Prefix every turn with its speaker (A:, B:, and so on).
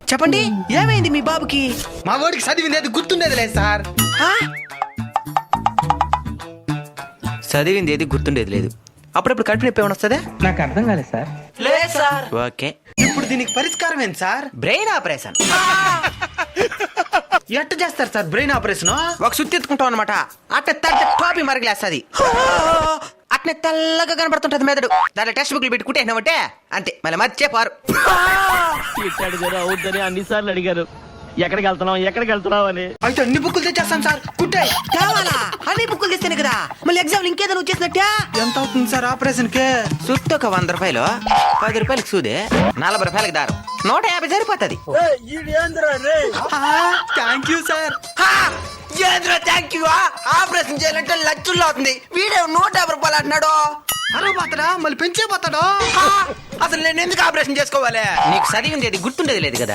A: చెప్పండి, ఏమైంది మీ బాబుకి?
B: మా వాడికి చదివింది అది గుర్తుండేది లేదు సార్.
A: ఆ? చదివింది ఏది గుర్తుండేది లేదు. అప్పుడప్పుడు కడుపు నొప్పి ఏమైనా వస్తుందా?
C: నాకు అర్థం కాలేదు సార్.
A: లేదు సార్. ఓకే,
B: ఇప్పుడు దీనికి పరిష్కారం ఏంటి సార్?
A: Brain operation.
B: ఎట్ట చేస్తారు సార్ బ్రెయిన్ ఆపరేషన్?
A: ఒక సుత్తి ఎత్తుకుంటాం అనమాట. అట్నే తడితే టాపి మరగలేస్తుంది. అట్నే తెల్లగా కనబడుతుంటది మెదడు. దాంట్లో టెక్స్ట్ బుక్లు పెట్టి కుట్టేసినామంటే అంతే, మళ్ళీ మర్చిపోరు.
C: అడిగారు అవుద్దని అన్నిసార్లు అడిగారు. ఎక్కడికి వెళ్తున్నావు అని.
B: అయితే అన్ని బుక్కులు తెచ్చేస్తాం సార్. కుట్టాయి
A: కావాలా? అన్ని బుక్కులు తెస్తేనే కదా మళ్ళీ ఎగ్జామ్ ఇంకేదైనా వచ్చేసినట్టే.
B: ఎంత అవుతుంది సార్ ఆపరేషన్ కి?
A: సుత్తి ఒక 100 రూపాయలు, 10 రూపాయలకి సూదే, 40 రూపాయలకి దారం, 150 సరిపోతుంది.
B: Thank you sir.
A: Thank you. Operation చేయాలంటే లక్షల్లో అవుతుంది. వీడే 150 రూపాయలు అంటున్నాడు.
B: అరే పోతాడా? మళ్ళీ పెంచే పోతాడా?
A: అసలు నేను ఎందుకు ఆపరేషన్ చేసుకోవాలి? నీకు చదివింది గుర్తుండేది లేదు కదా.